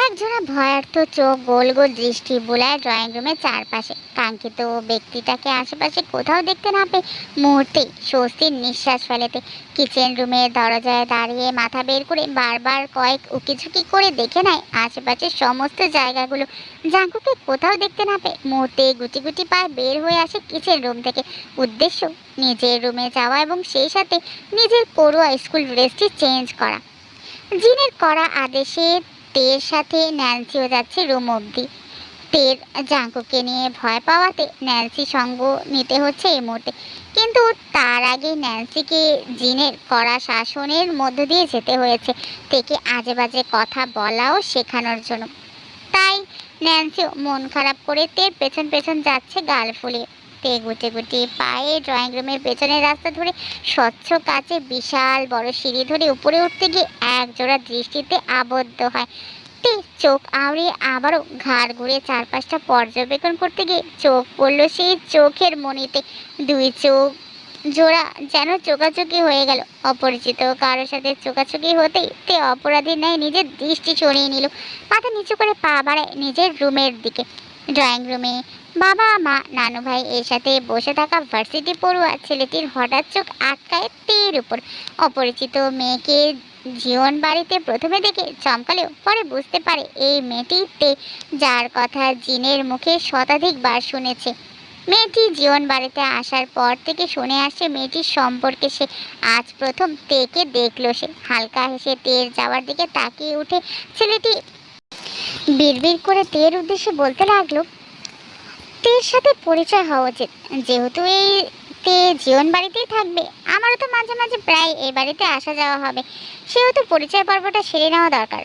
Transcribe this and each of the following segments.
একজোড়া ভয়ার্থ চোখ গোল গোল দৃষ্টি বুলায় ড্রয়িং রুমের চারপাশে। কাঙ্ক্ষিত ব্যক্তিটাকে আশেপাশে কোথাও দেখতে না পেয়ে মুহূর্তে স্বস্তির নিঃশ্বাস ফেলেতে কিচেন রুমের দরজায় দাঁড়িয়ে মাথা বের করে বারবার কয়েক উকিঝুঁকি করে দেখে নেয় আশেপাশের সমস্ত জায়গাগুলো। জাঙ্কুকে কোথাও দেখতে না পেয়ে মুহূর্তে গুটি গুটি পায়ে বের হয়ে আসে কিচেন রুম থেকে। উদ্দেশ্য নিজের রুমে যাওয়া এবং সেই সাথে নিজের পড়ুয়া স্কুল ড্রেসটি চেঞ্জ করা। জিনের করা আদেশে তের সাথে ন্যান্সিও যাচ্ছে রুম অবধি। তের জাঙ্কুকে নিয়ে ভয় পাওয়াতে ন্যান্সি সঙ্গ নিতে হচ্ছে এই মুহূর্তে, কিন্তু তার আগে ন্যান্সিকে জিনের কড়া শাসনের মধ্য দিয়ে যেতে হয়েছে তেকে আজে বাজে কথা বলাও শেখানোর জন্য। তাই ন্যান্সিও মন খারাপ করে তের পেছন পেছন যাচ্ছে গাল ফুলিয়ে। তে গুটি গুটি পায়ে ড্রয়িং রুমের পেছনের রাস্তা ধরে স্বচ্ছ কাচে বিশাল বড় সিঁড়ি ধরে উপরে উঠতে গিয়ে একজোড়া দৃষ্টিতে আবদ্ধ হয়। তে চোখ আউড়িয়ে আবারও ঘাড় ঘুরে চারপাশটা পর্যবেক্ষণ করতে গিয়ে চোখ পড়ল সেই চোখের মণিতে। দুই চোখ জোড়া যেন চোখাচোখি হয়ে গেল। অপরিচিত কারোর সাথে চোখাচোখি হতেই তে অপরাধীর ন্যায় নিজের দৃষ্টি সরিয়ে নিল। মাথা নিচু করে পা বাড়ায় নিজের রুমের দিকে। ড্রয়িং রুমে বাবা মা নানু ভাই এর সাথে বসে থাকা ভার্সিটি পড়ুয়া ছেলেটির হঠাৎ চোখ আটকায় তের উপর। অপরিচিত মেয়েকে জীবন বাড়িতে প্রথমে দেখে চমকালেও পরে বুঝতে পারে এই মেয়েটি তে, যার কথা জিনের মুখে শতাধিকবার শুনেছে। মেয়েটি জীবন বাড়িতে আসার পর থেকে শুনে আসছে মেয়েটির সম্পর্কে, সে আজ প্রথম তেকে দেখলো। সে হালকা হেসে তের যাওয়ার দিকে তাকিয়ে উঠে ছেলেটি বিড়বিড় করে তের উদ্দেশ্যে বলতে লাগলো, তের সাথে পরিচয় হওয়া উচিত। যেহেতু এই তে জীবন বাড়িতেই থাকবে, আমারও তো মাঝে মাঝে প্রায় এই বাড়িতে আসা যাওয়া হবে, সেহেতু পরিচয় পর্বটা সেরে নেওয়া দরকার।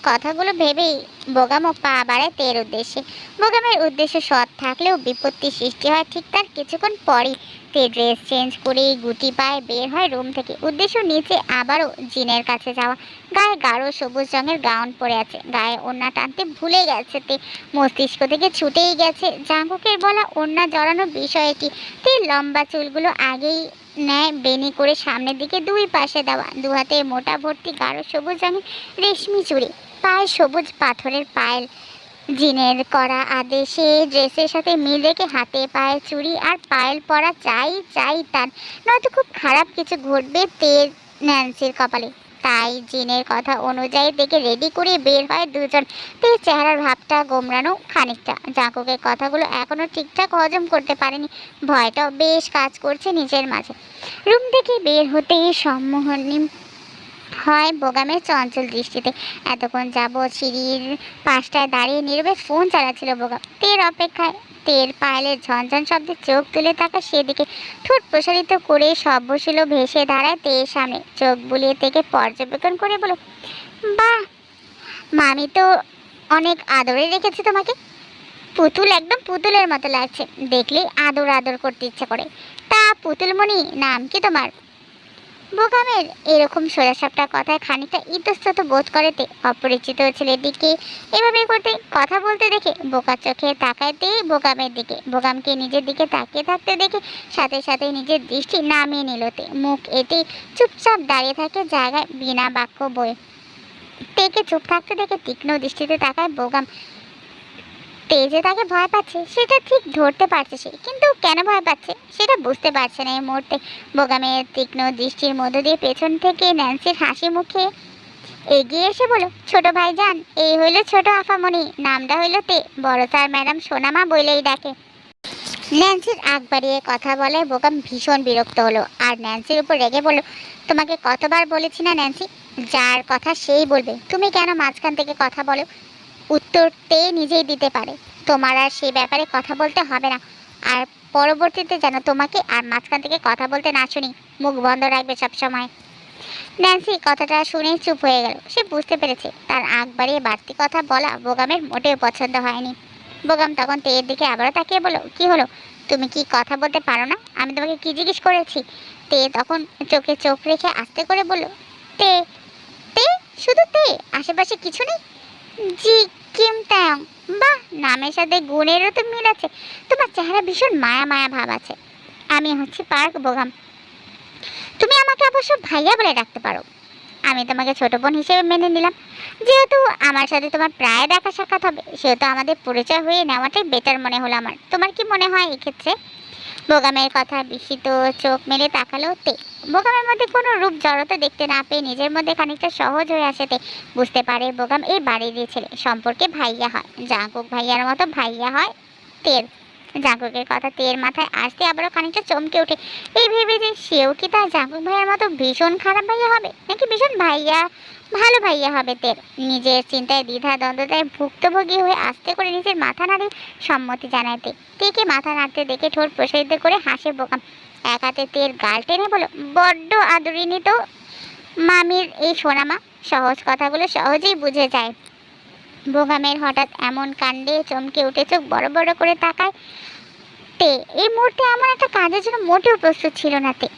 কথাগুলো ভেবেই বোগামো পা বাড়ায় তের উদ্দেশ্যে। বোগামের উদ্দেশ্য সৎ থাকলেও বিপত্তি সৃষ্টি হয় ঠিক তার কিছুক্ষণ পরই। তে ড্রেস চেঞ্জ করে গুটি পায়ে বের হয় রুম থেকে। উদ্দেশ্য নিচে আবারও জিনের কাছে যাওয়া। গায়ে গাঢ় সবুজ রঙের গাউন পরে আছে, গায়ে ওড়না টানতে ভুলে গেছে তে। মস্তিষ্ক থেকে ছুটেই গেছে জাঙ্কুকের বলা ওড়না জড়ানোর বিষয়টি। তে লম্বা চুলগুলো আগেই নেয় বেনি করে সামনের দিকে দুই পাশে দেওয়া, দু হাতে মোটা ভর্তি গাঢ় সবুজ রঙের রেশমি চুড়ি, পায়ে সবুজ পাথরের পায়েল। জিনের করা আদেশে ড্রেসের সাথে মিল রেখে হাতে পায়ে চুড়ি আর পায়েল পরা চাই চাই তার, নয়তো খুব খারাপ কিছু ঘটবে তের ন্যান্সির কপালে। তাই জিনের কথা অনুযায়ী দেখে রেডি করে বের হয় দুজন। তের চেহারার ভাবটা গোমরানো খানিকটা। জাঙ্কুকের কথাগুলো এখনো ঠিকঠাক হজম করতে পারেনি, ভয়টাও বেশ কাজ করছে নিজের মাঝে। রুম থেকে বের হতেই সম্মোহনী হয় বোগামের চঞ্চল দৃষ্টিতে। এতক্ষণ যাবৎ সিঁড়ির পাশটায় দাঁড়িয়ে নীরবে ফোন চালাচ্ছিল বোগাম তের অপেক্ষায়। তের পায়েলের ঝনঝন শব্দে চোখ তুলে থাকা সেদিকে ঠোঁট প্রসারিত করে সভ্যশীল ভেসে দাঁড়ায় তের সামনে। চোখ বুলিয়ে থেকে পর্যবেক্ষণ করে বলো, বাহ মামি তো অনেক আদরে রেখেছে তোমাকে। পুতুল, একদম পুতুলের মতো লাগছে, দেখলেই আদর আদর করতে ইচ্ছে করে। তা পুতুলমণি নাম কি তোমার? বোগামের এরকম সোজাসাপটা কথায় খানিকটা ইতস্তত বোধ করেতে অপরিচিত ছেলেটিকে এভাবে করতে কথা বলতে দেখে বোকা চোখে তাকাইতে বোগামের দিকে। বোগামকে নিজের দিকে তাকিয়ে থাকতে দেখে সাথে সাথে নিজের দৃষ্টি নামিয়ে নিলতে। মুখ এটি চুপচাপ দাঁড়িয়ে থাকে জায়গায় বিনা বাক্য বয়ে। তেকে চুপ থাকতে দেখে তীক্ষ্ণ দৃষ্টিতে তাকায় বোগাম। তেজে তাকে ভয় পাচ্ছে সেটা ঠিক ধরতে পারছে সে, কিন্তু কেন ভয় পাচ্ছে সেটা বুঝতে পারছে না এই মুহূর্তে। বোগামের তীক্ষ্ণ দৃষ্টির মধ্য দিয়ে পেছন থেকে ন্যান্সির হাসি মুখে এগিয়ে এসে বলো, ছোট ভাইজান এই হইল ছোট আফামণি, নামটা হইল তে, বড় স্যার ম্যাডাম সোনামা বলেই ডাকে। ন্যান্সির আগ বাড়িয়ে কথা বলে বোগাম ভীষণ বিরক্ত হলো আর ন্যান্সির উপর রেগে বলল, তোমাকে কতবার বলেছি না ন্যান্সি, যার কথা সেই বলবে, তুমি কেন মাঝখান থেকে কথা বলো? উত্তর তে নিজেই দিতে পারে, তোমার আর সে ব্যাপারে কথা বলতে হবে না। আর পরবর্তীতে যেন তোমাকে আর মাঝখান থেকে কথা বলতে না শুনি, মুখ বন্ধ রাখবে সবসময়। ন্যান্সি কথাটা শুনে চুপ হয়ে গেল। সে বুঝতে পেরেছে তার আগ বাড়িয়ে বাড়তি কথা বলা বোগামের মোটেও পছন্দ হয়নি। বোগাম তখন তের দিকে আবারও তাকিয়ে বলল, কি হলো, তুমি কি কথা বলতে পারো না? আমি তোমাকে কি জিজ্ঞেস করেছি? তে তখন চোখে চোখ রেখে আস্তে করে বলল, তে তে শুধু তে, আশেপাশে কিছু নেই? জি কিম তায়ং, বাহ নামের সাথে গুণেরও তো মিল আছে, তোমার চেহারা ভীষণ মায়া মায়া ভাব আছে। আমি হচ্ছি পার্ক বোগাম, তুমি আমাকে অবশ্য ভাইয়া বলে ডাকতে পারো। আমি তোমাকে ছোট বোন হিসেবে মেনে নিলাম। যেহেতু আমার সাথে তোমার প্রায় দেখা সাক্ষাৎ হবে, সেহেতু আমাদের পরিচয় হয়ে নেওয়াটাই বেটার মনে হলো আমার। তোমার কি মনে হয় এক্ষেত্রে? বোগামের কথা বিস্মিত চোখ মেলে তাকালো তে। বোগামের মধ্যে কোনো রূপ জড়তা দেখতে না পেয়ে নিজের মধ্যে খানিকটা সহজ হয়ে আসে তে। বুঝতে পারে বোগাম এই বাড়ির ছেলে সম্পর্কে ভাইয়া হয়, জাঙ্কুক ভাইয়ার মতো ভাইয়া হয় তের। জাঙ্কুকের কথা তের মাথায় আসতে আবারও খানিকটা চমকে ওঠে। এই ভেবে যে সেও কি তার জাঙ্কুক ভাইয়ার মতো ভীষণ খারাপ ভাইয়া হবে, নাকি ভীষণ ভাইয়া ভালো ভাইয়া হবে তের। নিজের চিন্তায় দ্বিধা দ্বন্দ্বতায় ভুক্তভোগী হয়ে আস্তে করে নিজের মাথা নাড়ে সম্মতি জানাতে। তেকে মাথা নাড়তে দেখে ঠোঁট প্রসারিত করে হাসে বোকাম। এক হাতে তের গাল টেনে বলো, বড্ড আদরিনী তো মামির এই সোনামা, সহজ কথাগুলো সহজেই বুঝে যায়। বোগামের হঠাৎ এমন কাণ্ডে চমকে উঠে চোখ বড় বড় করে তাকায় তে। এই মুহূর্তে এমন একটা কাজের জন্য মোটেও প্রস্তুত ছিল না তে।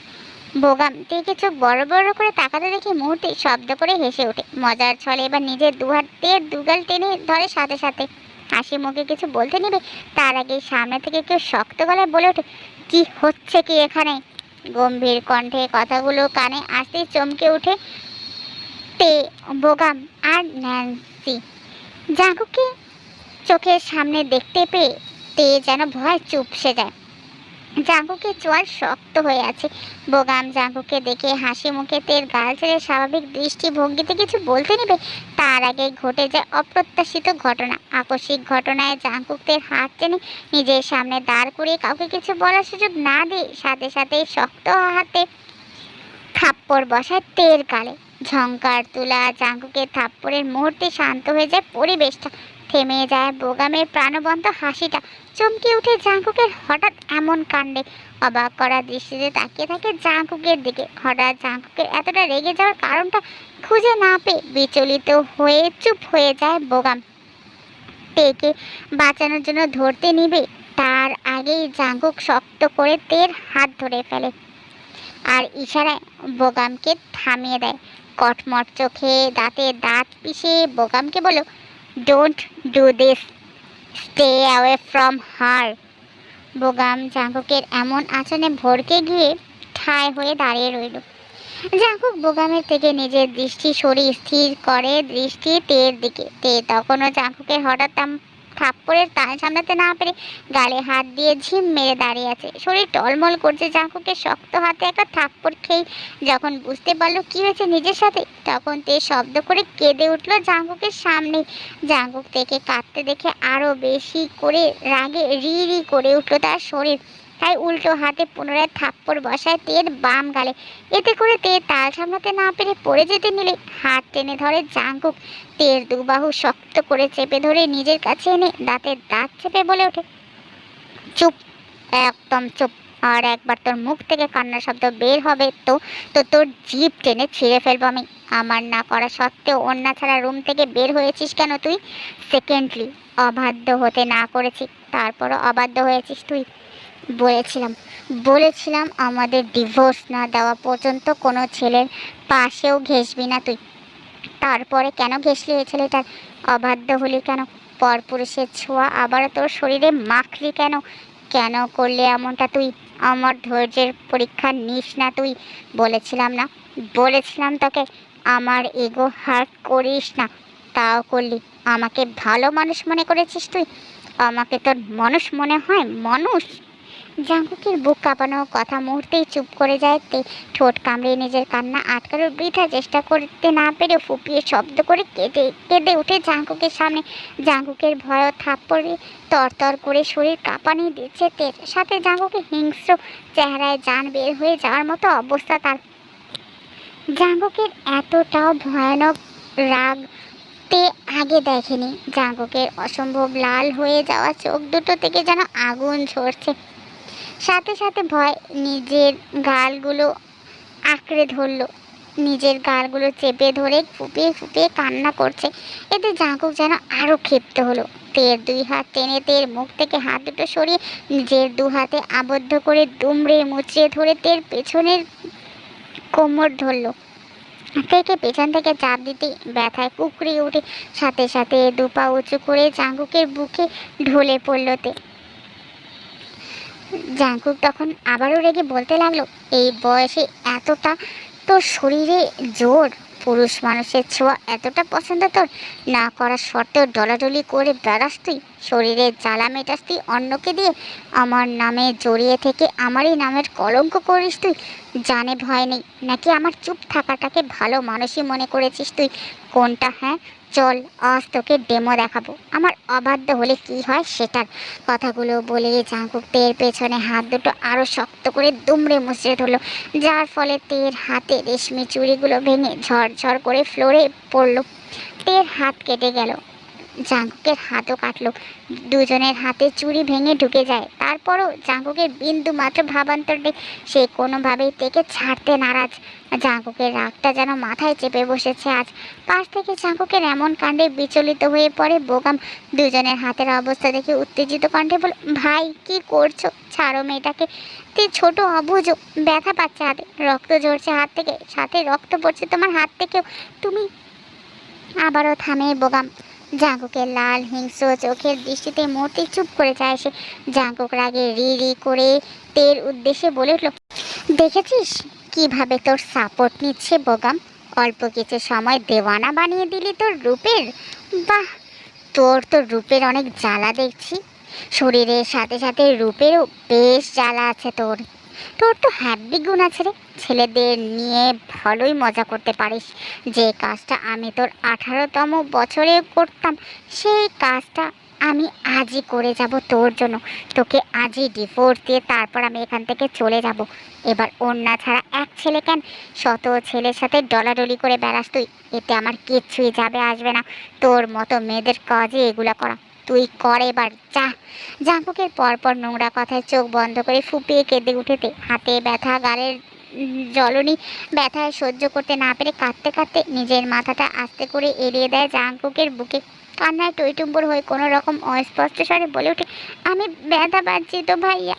বোগাম তেকে চোখ বড় বড় করে তাকাতে দেখে মুহূর্তে শব্দ করে হেসে ওঠে। মজার ছলে এবার নিজের দুহাতে দুগাল টেনে ধরে সাথে সাথে। হাসি মুখে কিছু বলতে নেবে তার আগে সামনে থেকে কেউ শক্ত গলায় বলে ওঠে, কি হচ্ছে কি এখানে? গম্ভীর কণ্ঠে কথাগুলো কানে আসতেই চমকে উঠে তে, বোগাম আর ন্যান্সি। জাঙ্কুকে চোখের সামনে দেখতে পেয়ে তে যেন ভয় চুপসে যায়। জাঙ্কুকের চোয়াল শক্ত হয়ে আছে। বোগাম জাঙ্কুকে দেখে হাসি মুখে তের গাল ছেড়ে স্বাভাবিক দৃষ্টিভঙ্গিতে কিছু বলতে নেবে তার আগে ঘটে যায় অপ্রত্যাশিত ঘটনা। আকস্মিক ঘটনায় জাঙ্কুক তের হাত টেনে নিজের সামনে দাঁড় করিয়ে কাউকে কিছু বলার সুযোগ না দিয়ে সাথে সাথে শক্ত হাতে থাপ্পড় বসায় তের গালে। ঝংকার তুলা জাঙ্কুকের থাপ্পড়ের মুহূর্তে শান্ত হয়ে যায় পরিবেশটা। থেমে যায় বোগামের প্রাণবন্ত হাসিটা। চমকে উঠে জাঙ্কুকের হঠাৎ এমন কাণ্ডে। অবাক করা দৃষ্টিতে তাকিয়ে থাকে জাঙ্কুকের দিকে। হঠাৎ জাঙ্কুকের এতটা রেগে যাওয়ার কারণটা খুঁজে না পেয়ে বিচলিত হয়ে চুপ হয়ে যায় বোগাম। তেকে বাঁচানোর জন্য ধরতে নিবে তার আগেই জাঙ্কুক শক্ত করে তের হাত ধরে ফেলে আর ইশারায় বোগামকে থামিয়ে দেয়। কটমট চোখে দাঁতে দাঁত পিষে বোগামকে বলো, don't do this, stay away from her. Bogum জাঙ্কুকের এমন আচরণে ভড়কে গিয়ে ঠায় হয়ে দাঁড়িয়ে রইল। জাঙ্কুক বোগামের থেকে নিজের দৃষ্টি সরিয়ে স্থির করে দৃষ্টি তের দিকে। তে তখনও জাঙ্কুকের হঠাৎ থাপ্পড়ের টান সামলাতে না পেরে গালে হাত দিয়ে ঝিম মেরে দাঁড়িয়ে আছে। শরীর টলমল করছে। জাঙ্কুকের শক্ত হাতে একটা থাপ্পড় খেয়ে যখন বুঝতে পারলো কি হয়েছে নিজের সাথে, তখন তে শব্দ করে কেঁদে উঠলো জাঙ্কুকের সামনে। জাঙ্কুক থেকে কাঁদতে দেখে আরো বেশি করে রাগে রি রি করে উঠলো তার শরীর। তাই উল্টো হাতে পুনরায় থাপ্পড় বসায় তের বাম গালে। এতে করে তে তাল সামলাতে না পেরে পড়ে যেতে নিলে হাত টেনে ধরে জাঙ্কুক। তের দুবাহু শক্ত করে চেপে ধরে নিজের কাছে এনে দাঁতের দাঁত চেপে বলে ওঠে, চুপ, একদম চুপ। আর একবার তোর মুখ থেকে কান্নার শব্দ বের হবে তো তো তোর জিভ টেনে ছিঁড়ে ফেলবো আমি। আমার না করা সত্ত্বেও অন্যা ছাড়া রুম থেকে বের হয়েছিস কেন তুই? সেকেন্ডলি, অবাধ্য হতে না করেছি, তারপরও অবাধ্য হয়েছিস তুই। বলেছিলাম বলেছিলাম আমাদের ডিভোর্স না দেওয়া পর্যন্ত কোনো ছেলের পাশেও ঘেঁষবি না তুই। তারপরে কেন ঘেঁষলি এই ছেলেটার? অবাধ্য হলি কেন? পরপুরুষের ছোঁয়া আবারও তোর শরীরে মাখলি কেন? কেন করলি এমনটা তুই? আমার ধৈর্যের পরীক্ষা নিস না তুই। বলেছিলাম না, বলেছিলাম তোকে আমার ইগো হার্ট করিস না, তাও করলি। আমাকে ভালো মানুষ মনে করেছিস তুই? আমাকে তোর মানুষ মনে হয়? মানুষ? জাঙ্কুকের বুক কাঁপানো কথা মুহূর্তেই চুপ করে যায়। ঠোঁট কামড়ে নিজের কান্না আটকানোর বৃথা চেষ্টা করতে না পেরে ফুপিয়ে শব্দ করে কেঁদে কেঁদে উঠে জাঙ্কুকের সামনে। জাঙ্কুকের ভয় থাপ্পড়ে তরতর করে শরীর কাঁপানি দিচ্ছে তের সাথে। জাঙ্কুকের হিংস্র চেহারায় জান বের হয়ে যাওয়ার মতো অবস্থা তার। জাঙ্কুকের এতটাও ভয়ানক রাগ তে আগে দেখেনি। জাঙ্কুকের অসম্ভব লাল হয়ে যাওয়া চোখ দুটো থেকে যেন আগুন ঝরছে। সাথে সাথে ভয় নিজের গালগুলো আঁকড়ে ধরল। নিজের গালগুলো চেপে ধরে ফুপিয়ে ফুপিয়ে কান্না করছে। এতে জাঙ্কুক যেন আরও ক্ষিপ্ত হলো। তের দুই হাত টেনে তের মুখ থেকে হাত দুটো সরিয়ে নিজের দু হাতে আবদ্ধ করে দুমড়ে মুচড়ে ধরে তের পেছনের কোমর ধরল। থেকে পেছন থেকে চাপ দিতে ব্যথায় কুকড়ে উঠে সাথে সাথে দুপা উঁচু করে জাঙ্কুকের বুকে ঢলে পড়ল তে। জাঙ্কুক তখন আবারও রেগে বলতে লাগলো, এই বয়সে এতটা তোর শরীরে জোর? পুরুষ মানুষের ছোঁয়া এতটা পছন্দ তোর, না করার সত্ত্বেও ডলাডলি করে বেড়াস তুই, শরীরের জ্বালা মেটাস তুই অন্যকে দিয়ে, আমার নামে জড়িয়ে থেকে আমারই নামের কলঙ্ক করিস তুই। জানে ভয় নেই নাকি আমার চুপ থাকাটাকে ভালো মানুষই মনে করেছিস তুই? কোনটা? হ্যাঁ চল, আজ তোকে ডেমো দেখাবো আমার অবাধ্য হলে কি হয় সেটার। কথাগুলো বলে জাঙ্কুক তের পেছনে হাত দুটো আরও শক্ত করে দুমড়ে মুচড়ে ধরলো, যার ফলে তের হাতে রেশমি চুড়িগুলো ভেঙে ঝরঝর করে ফ্লোরে পড়লো। তের হাত কেটে গেল, জাঙ্কুকের হাতও কাটলো, দুজনের হাতে চুড়ি ভেঙে ঢুকে যায়। তারপরও জাঙ্কুকের বিন্দু মাত্র ভাবান্তর নেই, সে কোনোভাবেই তেকে ছাড়তে নারাজ। জাঙ্কুকের রাগটা যেন মাথায় চেপে বসেছে আজ। পাশ থেকে জাঙ্কুকের এমন কাণ্ডে বিচলিত হয়ে পড়ে বোগাম। দুজনের হাতের অবস্থা দেখে উত্তেজিত কণ্ঠে বল, ভাই কি করছো? ছাড়ো মেয়েটাকে, তুই ছোট অবুঝ, ব্যথা পাচ্ছে হাতে, রক্ত ঝরছে হাত থেকে, সাথে রক্ত পড়ছে তোমার হাত থেকেও। তুমি আবারও থামে বোগাম। জাঙ্কুকের লাল হিংস্র চোখের দৃষ্টিতে মূর্তি চুপ করে যায় সে। জাঙ্কুক রাগে রি রি করে তের উদ্দেশ্যে বলে উঠল, দেখেছিস কিভাবে তোর সাপোর্ট নিচ্ছে বোগাম? অল্প কিছু সময় দেওয়ানা বানিয়ে দিলি তোর রূপের। বাহ, তোর তো রূপের অনেক জ্বালা দেখছি, শরীরের সাথে সাথে রূপেরও বেশ জ্বালা আছে তোর। তোর তো হ্যাপি গুণ আছে রে, ছেলেদের নিয়ে ভালোই মজা করতে পারিস। যে কাজটা আমি তোর 18তম বছরে করতাম, সেই কাজটা আমি আজই করে যাব তোর জন্য। তোকে আজই ডিভোর্স দিয়ে তারপর আমি এখান থেকে চলে যাব। এবার অন্যা ছাড়া এক ছেলে কেন, শত ছেলের সাথে ডলাডলি করে বেড়াস তুই, এতে আমার কিচ্ছুই যাবে আসবে না। তোর মতো মেয়েদের কাজে এগুলা করা, তুই কর এবার যা। জাঙ্কুকের পরপর নোংরা কথায় চোখ বন্ধ করে ফুপিয়ে কেঁদে উঠেতে হাতে ব্যথা, গালের জ্বলনি ব্যথায় সহ্য করতে না পেরে কাঁদতে কাঁদতে নিজের মাথাটা আস্তে করে এড়িয়ে দেয় জাঙ্কুকের বুকে। কান্নায় টইটুম্বর হয়ে কোনো রকম অস্পষ্ট স্বরে বলে ওঠে, আমি ব্যথা পাচ্ছি তো ভাইয়া।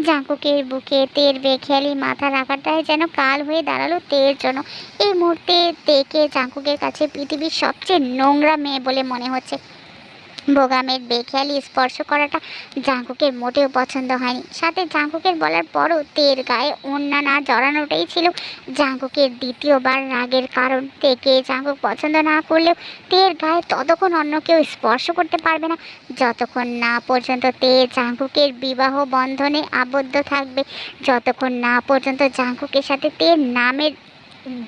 জাঙ্কুকের বুকে তের বেখেয়ালি মাথা রাখাটাই যেন কাল হয়ে দাঁড়ালো তের জন্য। এই মুহূর্তে তেকে জাঙ্কুকের কাছে পৃথিবীর সবচেয়ে নোংরা মেয়ে বলে মনে হচ্ছে। বোগামের বেখেয়ালি স্পর্শ করাটা জাঙ্কুকের মোটেও পছন্দ হয়নি। সাথে জাঙ্কুকের বলার পরও তের গায়ে ওড়না না জড়ানোটাই ছিল জাঙ্কুকের দ্বিতীয়বার রাগের কারণ। তেকে জাঙ্কুক পছন্দ না করলেও তের গায়ে ততক্ষণ অন্য কেউ স্পর্শ করতে পারবে না, যতক্ষণ না পর্যন্ত তে জাঙ্কুকের বিবাহ বন্ধনে আবদ্ধ থাকবে, যতক্ষণ না পর্যন্ত জাঙ্কুকের সাথে তের নামের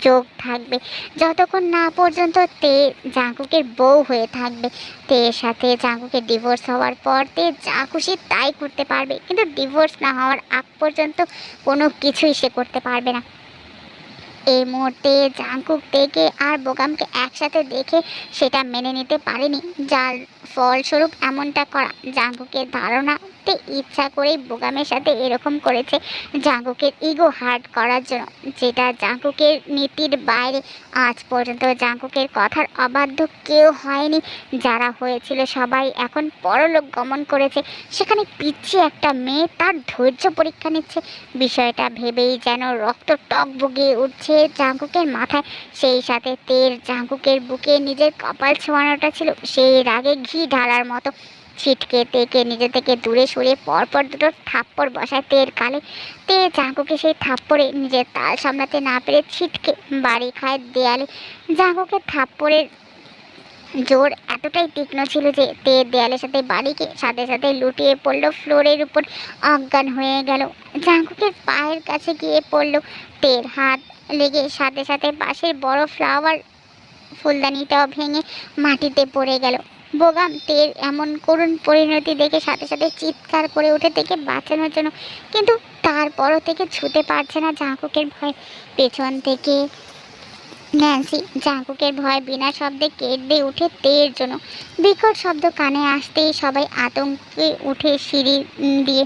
যোগ থাকবে, যতক্ষণ না পর্যন্ত তে জাঙ্কুকের বউ হয়ে থাকবে। তের সাথে জাঙ্কুকের ডিভোর্স হওয়ার পর তে যা খুশি তাই করতে পারবে, কিন্তু ডিভোর্স না হওয়ার আগ পর্যন্ত কোনো কিছুই সে করতে পারবে না। এই মুহূর্তে জাঙ্কুক তেকে আর বোগামকে একসাথে দেখে সেটা মেনে নিতে পারেনি, যার ফলস্বরূপ এমনটা করা। জাঙ্কুকের ধারণা তে ইচ্ছা করেই বোগামের সাথে এরকম করেছে জাঙ্কুকের ইগো হার্ট করার জন্য, যেটা জাঙ্কুকের নীতির বাইরে। আজ পর্যন্ত জাঙ্কুকের কথার অবাধ্য কেউ হয়নি, যারা হয়েছিল সবাই এখন পরলোক গমন করেছে। সেখানে পিচ্ছি একটা মেয়ে তার ধৈর্য পরীক্ষা নিচ্ছে। বিষয়টা ভেবেই যেন রক্ত টকবগিয়ে উঠছে জাঙ্কুকের মাথায়। সেই সাথে তের জাঙ্কুকের বুকে নিজের কপাল ছোঁয়ানোটা ছিল সেই রাগে ঘি ঢালার মতো। ছিটকে তেকে নিজে থেকে দূরে সরিয়ে পরপর দুটো থাপ্পড় বসায় তের গালে। তে জাঙ্কুকে সেই থাপ্পড়ে নিজের তাল সামলাতে না পেরে ছিটকে বাড়ি খায় দেয়ালে। জাঙ্কুকের থাপ্পড়ের জোর এতটাই তীক্ষ্ণ ছিল যে তে দেয়ালের সাথে বাড়িকে সাথে সাথে লুটিয়ে পড়লো ফ্লোরের উপর, অজ্ঞান হয়ে গেল। জাঙ্কুকের পায়ের কাছে গিয়ে পড়লো, তের হাত লেগে সাথে সাথে পাশের বড় ফ্লাওয়ার ফুলদানিটাও ভেঙে মাটিতে পড়ে গেল। বোগাম তের এমন করুণ পরিণতি দেখে সাথে সাথে চিৎকার করে উঠে থেকে বাঁচানোর জন্য, কিন্তু তারপরও থেকে ছুতে পারছে না জাঙ্কুকের ভয়। পেছন থেকে ন্যান্সি জাঙ্কুকের ভয় বিনা শব্দে কেঁদে উঠে তের জন্য। বিকট শব্দ কানে আসতেই সবাই আতঙ্কে উঠে সিঁড়ি দিয়ে।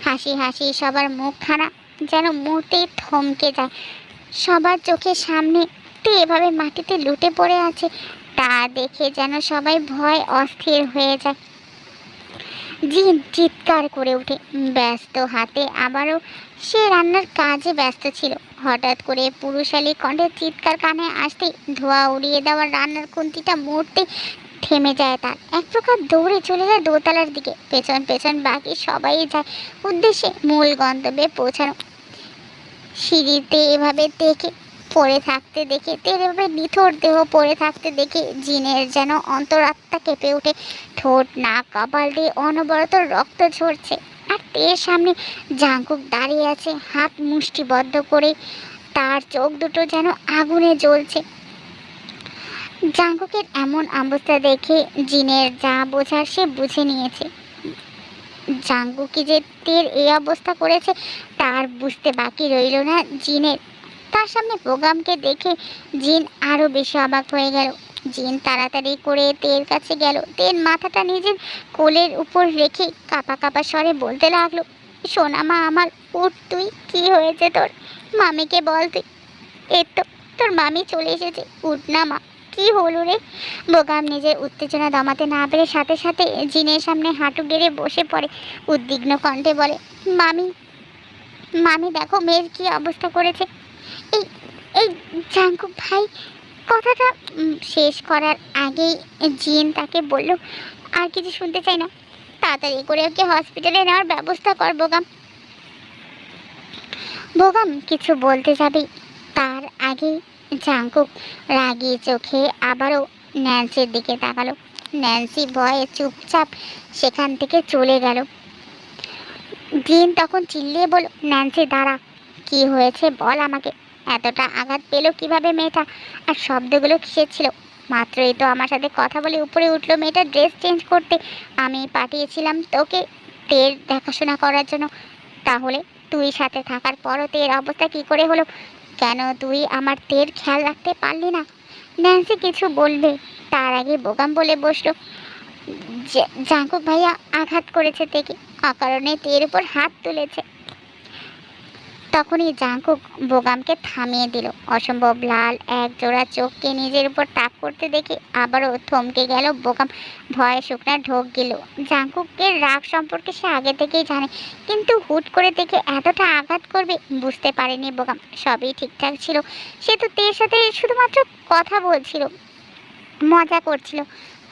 হাসি হাসি সবার মুখখানা যেন মুহূর্তেই থমকে যায়। সবার চোখের সামনে তে এভাবে মাটিতে লুটে পড়ে আছে, তা দেখে যেন সবাই ভয় অস্থির হয়ে যায়। জিন চিৎকার করে উঠে, ব্যস্ত হাতে আবারও সে রান্নার কাজে ব্যস্ত ছিল। হঠাৎ করে পুরুষালী কণ্ঠে চিৎকার কানে আসতেই ধোঁয়া উড়িয়ে দেওয়ার রান্নার খুন্তিটা মুহূর্তে থেমে যায় তার। এক প্রকার দৌড়ে চলে যায় দোতলার দিকে। পেছন পেছন বাকি সবাই যায় উদ্দেশ্যে মূল গন্তব্যে পৌঁছানো। সিঁড়িতে এভাবে দেখে পড়ে থাকতে দেখে, তের এভাবে নিথর দেহ পড়ে থাকতে দেখে জিনের যেন অন্তরাত্মা কেঁপে ওঠে। ঠোঁট, নাক, কপাল দিয়ে অনবরত রক্ত ঝরছে। আর তের সামনে জাঙ্কুক দাঁড়িয়ে আছে, হাত মুষ্টিবদ্ধ করে। তার চোখ দুটো যেন আগুনে জ্বলছে। জাঙ্কুকের এমন অবস্থা দেখে জিনের যা বোঝার সে বুঝে নিয়েছে। জাঙ্কুকে যে তের এই অবস্থা করেছে তার বুঝতে বাকি রইল না জিনের। তার সামনে বোগামকে দেখে জিন আরো বেশি অবাক হয়ে গেল। জিন তাড়াতাড়ি করে তের কাছে গেল। তের মাথাটা নিজের কোলের উপর রেখে কাঁপা কাঁপা স্বরে বলতে লাগলো, সোনা মা আমার, উঠ তুই, কি হয়েছে তোর? মামিকে বল তুই। এই তো তোর মামি চলে এসেছে, উঠ না মা, কি হলো রে? বোগাম নিজের উত্তেজনা দমাতে না পেরে সাথে সাথে জিনের সামনে হাঁটু গেড়ে বসে পড়ে। উদ্বিগ্ন কণ্ঠে বলে, মামি, মামি দেখো মেয়ের কি অবস্থা করেছে। এই এই জাঙ্কুক ভাই। কথাটা শেষ করার আগেই জিন তাকে বলল, আর কিছু শুনতে চাই না, তাড়াতাড়ি করে ওকে হসপিটালে নেওয়ার ব্যবস্থা কর বোগাম। বোগাম কিছু বলতে যাবে তার আগেই জাঙ্কুক রাগী চোখে আবারও ন্যান্সির দিকে তাকালো। ন্যান্সি ভয়ে চুপচাপ সেখান থেকে চলে গেল। জিন তখন চিল্লিয়ে বলল, ন্যান্সি দাঁড়া, কি হয়েছে বল আমাকে। এতটা আঘাত পেল কিভাবে মেয়েটা? আর শব্দগুলো কিসের ছিল? মাত্রই তো আমার সাথে কথা বলে উপরে উঠলো মেয়েটা ড্রেস চেঞ্জ করতে। আমি পাঠিয়েছিলাম তোকে তের দেখাশোনা করার জন্য। তাহলে তুই সাথে থাকার পরও তের অবস্থা কি করে হলো? কেন তুই আমার তের খেয়াল রাখতে পারলি না? ন্যান্সি কিছু বলবে তার আগে বোগাম বলে বসলো, জাঙ্কুক ভাইয়া আঘাত করেছে তেকে, অকারণে তের উপর হাত তুলেছে। তখনই জাঙ্কুক বোগামকে থামিয়ে দিল। অসম্ভব লাল এক জোড়া চোখকে নিজের উপর তাক করতে দেখে আবারও থমকে গেল বোগাম। ভয়ে শুকনা ঢোক গেল। জাঙ্কুকের রাগ সম্পর্কে সে আগে থেকেই জানে, কিন্তু হুট করে দেখে এতটা আঘাত করবে বুঝতে পারেনি বোগাম। সবই ঠিকঠাক ছিল, সে তো তের সাথে শুধুমাত্র কথা বলছিল, মজা করছিল।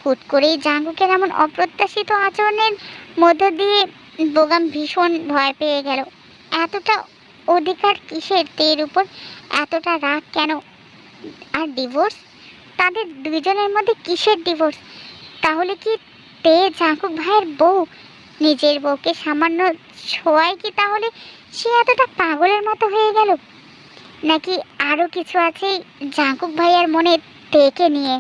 হুট করেই জাঙ্কুকের এমন অপ্রত্যাশিত আচরণের মধ্য দিয়ে বোগাম ভীষণ ভয় পেয়ে গেল। এতটা অধিকার কিসের তের উপর? এতটা রাগ কেন? আর ডিভোর্স? তাদের দুইজনের মধ্যে কিসের ডিভোর্স? তাহলে কি তে জাঙ্কুক ভাইয়ের বউ? নিজের বউকে সামান্য ছোঁয়ায় কি তাহলে সে এতটা পাগলের মতো হয়ে গেল? নাকি আরও কিছু আছে জাঙ্কুক ভাইয়ার মনে তেকে নিয়ে?